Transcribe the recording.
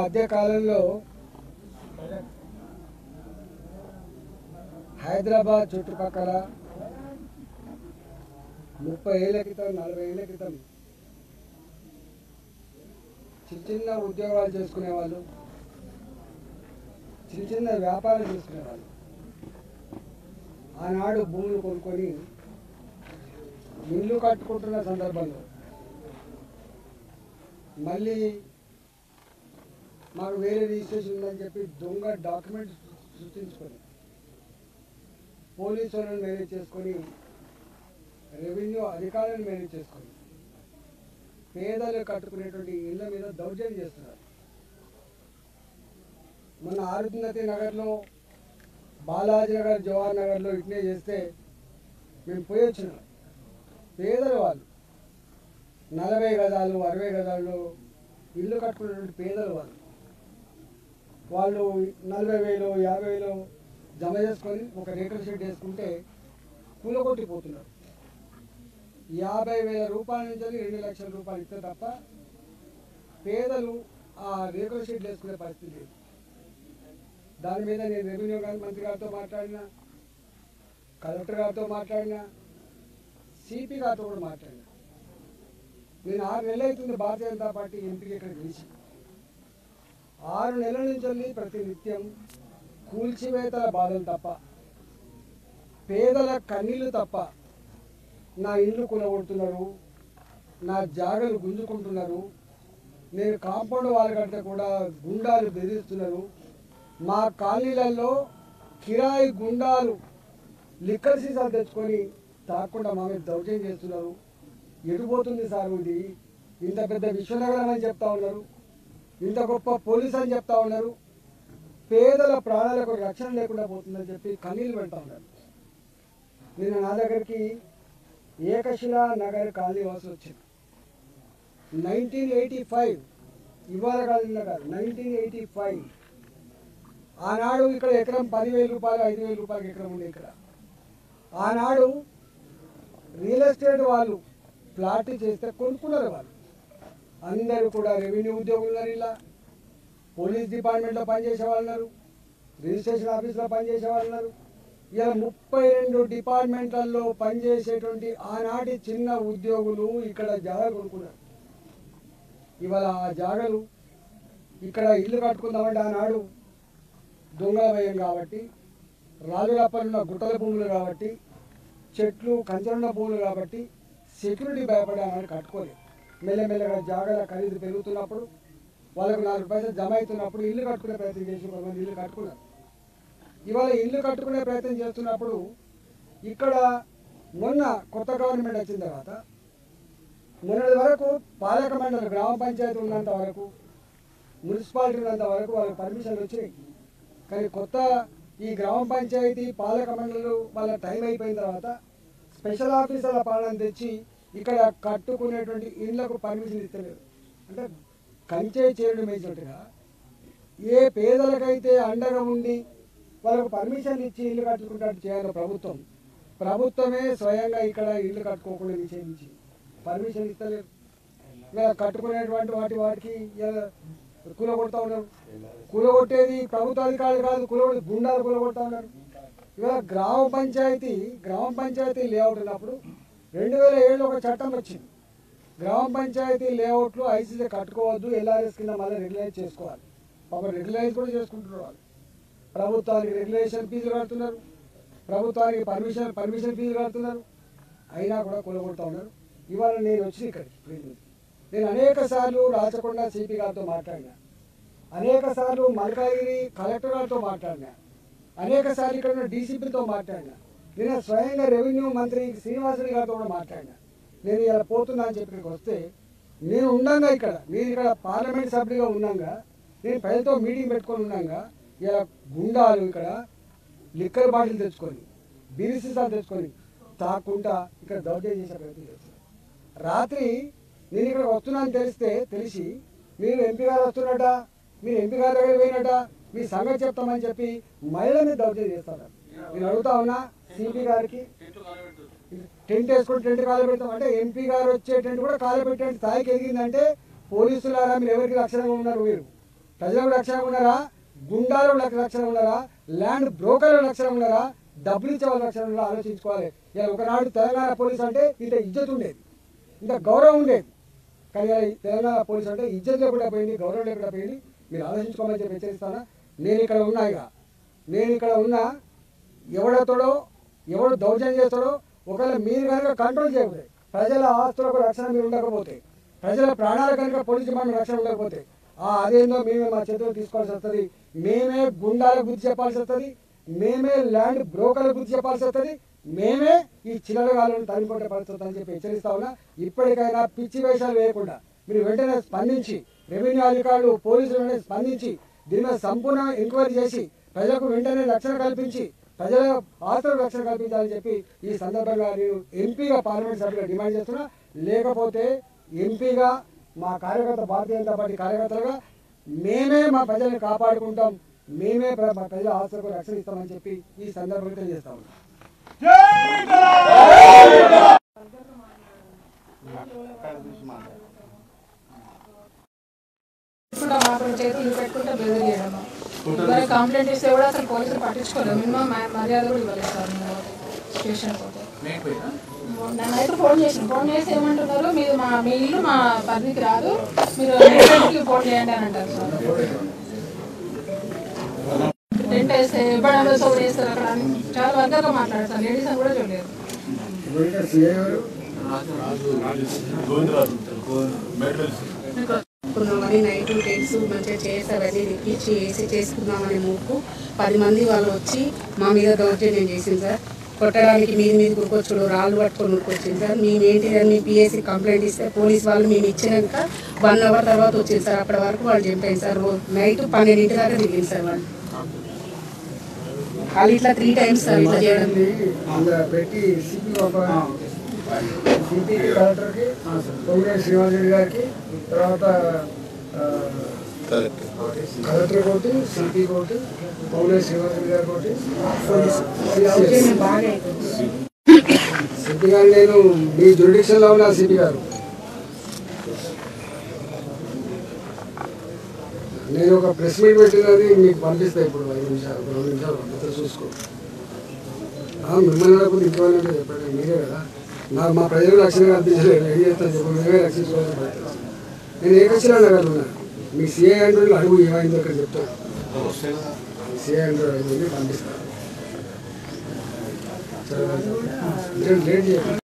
మధ్య కాలంలో హైదరాబాద్ చుట్టుపక్కల 30 ఏళ్ల క్రితం 40 ఏళ్ల క్రితం చిన్న ఉద్యోగాలు చేసుకునేవాళ్ళు, చిన్న వ్యాపారం చేసుకునేవాళ్ళు. ఆనాడు భూములు కొనుక్కొని ఇల్లు కట్టుకుంటున్న సందర్భంలో మళ్ళీ మాకు వేరే రిజిస్ట్రేషన్ ఉందని చెప్పి దొంగ డాక్యుమెంట్స్ సృష్టించుకొని పోలీసు వాళ్ళని మేనేజ్ చేసుకొని రెవెన్యూ అధికారులను మేనేజ్ చేసుకొని పేదలు కట్టుకునేటువంటి ఇళ్ల మీద దౌర్జన్యం చేస్తున్నారు. మన ఆరుంధతి నగర్లో, బాలాజీ నగర్, జవహర్ నగర్లో ఇట్నే చేస్తే మేము పోయి వచ్చినాం. పేదలు వాళ్ళు 40 గజాలు 60 గజాల్లో ఇల్లు కట్టుకునేటువంటి పేదలు వాళ్ళు 40,000 50,000 జమ చేసుకొని ఒక రేకుల షెడ్ వేసుకుంటే కూలగొట్టిపోతున్నారు. 50,000 రూపాయల నుంచి 2 లక్షల రూపాయలు ఇస్తే తప్ప పేదలు ఆ రేకుల షెడ్ వేసుకునే పరిస్థితి లేదు. దాని మీద నేను రెవెన్యూ మంత్రి గారితో మాట్లాడినా, కలెక్టర్ గారితో మాట్లాడినా, సిపి గారితో కూడా మాట్లాడినా. నేను 6 నెలలు అవుతుంది భారతీయ జనతా పార్టీ ఎంపీకి ఇక్కడ గెలిచి. 6 నెలల నుంచి ప్రతి నిత్యం కూల్చివేతల బాధలు తప్ప, పేదల కన్నీళ్ళు తప్ప, నా ఇల్లు కూలగొడుతున్నారు, నా జాగలు గుంజుకుంటున్నారు, నేను కాంపౌండ్ వాళ్ళ కంటే కూడా గుండాలు బెదిరిస్తున్నారు, మా కాలనీలలో కిరాయి గుండాలు లిక్కర్ సీసాలు తెచ్చుకొని తాకుండా మా మీద దౌర్జన్యం చేస్తున్నారు. ఎడిపోతుంది సార్ ఇది? ఇంత పెద్ద విశ్వనగరం అని చెప్తా ఉన్నారు, ఇంత గొప్ప పోలీస్ అని చెప్తా ఉన్నారు, పేదల ప్రాణాలకు రక్షణ లేకుండా పోతుందని చెప్పి కన్నీళ్ళు పెడతా ఉన్నారు. నేను నా దగ్గరికి ఏకశిలా నగర్ కాలనీ వాసులు వచ్చింది. 1985 ఇవాళ కాదు, 1985 ఆనాడు ఇక్కడ ఎకరం 10,000 రూపాయలు 5,000 రూపాయలకి ఎకరం ఉండే. ఇక్కడ ఆనాడు రియల్ ఎస్టేట్ వాళ్ళు ప్లాట్ చేస్తే కొనుక్కున్నారు. వాళ్ళు అందరూ కూడా రెవెన్యూ ఉద్యోగులు ఉన్నారు, ఇలా పోలీస్ డిపార్ట్మెంట్లో పనిచేసే వాళ్ళు ఉన్నారు, రిజిస్ట్రేషన్ ఆఫీస్లో పనిచేసే వాళ్ళు ఉన్నారు. ఇలా 32 డిపార్ట్మెంట్లలో పనిచేసేటువంటి ఆనాటి చిన్న ఉద్యోగులు ఇక్కడ జాగా కొనుక్కున్నారు. ఇవాళ ఆ జాగలు ఇక్కడ ఇల్లు కట్టుకుందామంటే ఆనాడు దొంగల భయం కాబట్టి, రాజులప్పలున్న గుట్టల భూములు కాబట్టి, చెట్లు కంచెలున్న భూములు కాబట్టి సెక్యూరిటీ భయపడి ఆనాడు కట్టుకోలేదు. మెల్లమెల్లగా జాగల ఖరీదు పెరుగుతున్నప్పుడు, వాళ్ళకు 4 పైసలు జమ అవుతున్నప్పుడు ఇల్లు కట్టుకునే ప్రయత్నం చేసి కొంతమంది ఇల్లు కట్టుకున్నారు. ఇవాళ ఇల్లు కట్టుకునే ప్రయత్నం చేస్తున్నప్పుడు ఇక్కడ మొన్న కొత్త గవర్నమెంట్ వచ్చిన తర్వాత మొన్నటి వరకు పాలక మండలి, గ్రామ పంచాయతీ ఉన్నంత వరకు, మున్సిపాలిటీ ఉన్నంత వరకు వాళ్ళకి పర్మిషన్లు వచ్చినాయి. కానీ కొత్త ఈ గ్రామ పంచాయతీ పాలక మండలు వాళ్ళ టైం అయిపోయిన తర్వాత స్పెషల్ ఆఫీసర్ల పాలన తెచ్చి ఇక్కడ కట్టుకునేటువంటి ఇళ్లకు పర్మిషన్ ఇస్తలేదు. అంటే కంచే చేరుడు మేసినట్టుగా ఏ పేదలకైతే అండగా ఉండి వాళ్ళకు పర్మిషన్ ఇచ్చి ఇల్లు కట్టుకున్నట్టు చేయాలి ప్రభుత్వమే స్వయంగా ఇక్కడ ఇల్లు కట్టుకోకుండా నిషేధించి పర్మిషన్ ఇస్తలేదు. ఇలా కట్టుకునేటువంటి వాటికి కూలగొడతా ఉన్నారు. కూలగొట్టేది ప్రభుత్వ అధికారులు కాదు, గుండాలు కూలగొడతా ఉన్నారు. ఇవాళ గ్రామ పంచాయతీ లేఅవుట్ ఉన్నప్పుడు 2007 ఒక చట్టం వచ్చింది. గ్రామ పంచాయతీ లేఅవుట్లు ఐసీసీ కట్టుకోవద్దు, ఎల్ఆర్ఎస్ కింద మళ్ళీ రెగ్యులైజ్ చేసుకోవాలి. ఒక రెగ్యులైజ్ కూడా చేసుకుంటున్నారు వాళ్ళు. ప్రభుత్వానికి రెగ్యులేషన్ ఫీజులు కడుతున్నారు, ప్రభుత్వానికి పర్మిషన్ ఫీజులు కడుతున్నారు, అయినా కూడా కూలగొడతా ఉన్నారు. ఇవాళ నేను వచ్చి ఇక్కడికి నేను అనేక సార్లు రాచకొండ సిపి గారితో మాట్లాడినా, అనేక సార్లు మల్కాగిరి కలెక్టర్ గారితో మాట్లాడినా, అనేక సార్లు ఇక్కడ ఉన్న డీసీపీతో మాట్లాడినా, నేను స్వయంగా రెవెన్యూ మంత్రి శ్రీనివాసరెడ్డి గారితో కూడా మాట్లాడినా. నేను ఇలా పోతున్నా అని చెప్పి ఇక్కడికి వస్తే నేను ఉన్నాగా నేను ఇక్కడ పార్లమెంట్ సభ్యుడిగా ఉన్నాగా, నేను ప్రజలతో మీటింగ్ పెట్టుకొని ఉన్నాగా, ఇలా గుండాలు ఇక్కడ లిక్కర్ బాటిల్ తెచ్చుకొని బీర్ సీసాలు తెచ్చుకొని తాకుండా ఇక్కడ దౌర్జన్యం చేసే ప్రయత్నం చేస్తారు. రాత్రి నేను ఇక్కడ వస్తున్నాను తెలిసి మీరు ఎంపీ గారు వస్తున్నట, మీరు ఎంపీ గారి దగ్గర పోయినట, మీ సంగతి చెప్తామని చెప్పి మహిళని దౌర్జన్యం చేస్తారు. నేను అడుగుతా ఉన్నా సిపి గారికి, టెంట్ వేసుకొని టెంట్ కాలబెడతాం అంటే ఎంపీ గారు వచ్చే టెంట్ కూడా కాలబెట్టే స్థాయికి ఎదిగిందంటే పోలీసులారా మీరు ఎవరికి రక్షణగా ఉన్నారు? ప్రజలకు రక్షణ ఉన్నారా, గుండాలకు రక్షణ ఉన్నారా, ల్యాండ్ బ్రోకర్ల రక్షణ ఉన్నారా, డబ్బులు ఇచ్చే వాళ్ళ రక్షణ ఉన్నారా ఆలోచించుకోవాలి. ఇలా ఒకనాడు తెలంగాణ పోలీస్ అంటే ఇంత ఇజ్జత్ ఉండేది, ఇంత గౌరవం ఉండేది. కానీ తెలంగాణ పోలీస్ అంటే ఇజ్జత్ లేకుండా పోయింది, గౌరవం లేకుండా పోయింది. మీరు ఆలోచించుకోమని చెప్పి హెచ్చరిస్తానా. నేను ఇక్కడ ఉన్నా ఎవడతోడో ఎవడు దౌర్జన్యం చేస్తాడో ఒకవేళ మీరు కనుక కంట్రోల్ చేయకపోతే, ప్రజల ఆస్తులకు రక్షణ మీరు ఉండకపోతే, ప్రజల ప్రాణాల కనుక పోలీసు డిపార్ట్మెంట్ రక్షణ ఉండకపోతే అదేందో మేమే మా చేతులు తీసుకోవాల్సి వస్తుంది. మేమే గుండాలకు బుద్ధి చెప్పాల్సి వస్తుంది, మేమే ల్యాండ్ బ్రోకర్లకు బుద్ధి చెప్పాల్సి వస్తుంది, మేమే ఈ చిల్లరగాలను తరిమికొట్టే పరిస్థితి అని చెప్పి హెచ్చరిస్తా ఉన్నా. ఇప్పటికైనా పిచ్చి వేషాలు వేయకుండా మీరు వెంటనే స్పందించి, రెవెన్యూ అధికారులు పోలీసులు వెంటనే స్పందించి దీని మీద సంపూర్ణ ఎంక్వైరీ చేసి ప్రజలకు వెంటనే రక్షణ కల్పించి ప్రజల ఆస్తులకు రక్షణ కల్పించాలని చెప్పి ఈ సందర్భంగా నేను ఎంపీగా పార్లమెంట్ సభ్యులు డిమాండ్ చేస్తున్నా. లేకపోతే ఎంపీగా మా కార్యకర్త భారతీయ జనతా పార్టీ కార్యకర్తలుగా మేమే మా ప్రజల్ని కాపాడుకుంటాం, మేమే మా ప్రజల ఆస్తులకు రక్షణ ఇస్తామని చెప్పి ఈ సందర్భంగా తెలియజేస్తా ఉన్నాం. చేతులు పెట్టుకుంటే బెదిరియడము, కంప్లైంట్ ఇస్తే కూడా అసలు పోలీసులు పట్టించుకోలేదు. మినిమం మర్యాద కూడా ఇవ్వలేదు సార్. స్టేషన్ పోతే నన్ను ఫోన్ చేసి ఏమంటున్నారు, మీరు మీ ఇల్లు మా పరిధికి రాదు, మీరు ఫోన్ చేయండి అని అంటారు సార్. టెంట్ వేస్తే ఇవ్వడంలో సోడు చేస్తారు. అక్కడ చాలా వర్గంగా మాట్లాడతారు, లేడీస్ అని కూడా చూడలేదు. చేసుకున్నామని నైట్ టెన్స్ మంచిగా చేసి అవన్నీ తెప్పించి వేసి చేసుకున్నామని మూకు 10 మంది వాళ్ళు వచ్చి మా మీద దౌర్జన్యం చేసింది సార్. కొట్టడానికి మీద ఉరుకొచ్చుడు, రాళ్ళు పట్టుకొని ఉరుకొచ్చింది సార్. మేము ఏంటిదని మీ పిఎస్సి కంప్లైంట్ ఇస్తే పోలీస్ వాళ్ళు మేము ఇచ్చినాక 1 అవర్ తర్వాత వచ్చింది సార్. అప్పటి వరకు వాళ్ళు చంపారు సార్. నైట్ 12 దాకా దిగింది సార్ వాళ్ళు ఇట్లా 3 టైమ్స్ సార్ ఇట్లా చేయడం. సిపి కలెక్టర్కి, పొంగులేటి శ్రీనివాసరెడ్డి గారికి, తర్వాత కలెక్టర్ కోటి, సిపి కోటి, పొంగులేటి శ్రీనివాసరెడ్డి గారి కోటి, సిపి గారు నేను మీ జ్యుడిషియల్లో ఉన్న సిపి గారు నేను ఒక ప్రెస్ మీట్ పెట్టినది మీకు పంపిస్తాను. ఇప్పుడు 5 నిమిషాలు 2 నిమిషాలు పంపిస్తే చూసుకో. మిమ్మల్ని కూడా ఇంకోవాలంటే చెప్పండి, మీరే కదా నాకు మా ప్రజలకు రక్షణ కల్పించలేదు. ఏం చేస్తాను చెప్పు, మేమే రక్షించుకోవాలని పడుతుంది. నేను ఏ కక్షలో అడగలున్నా మీ సిఐ అండ్రోడ్ అడుగు ఏమైందో ఇక్కడ చెప్తాను. సిఐ అండ్రోడ్ అడుగు పంపిస్తాను. లేట్ చేయాలి.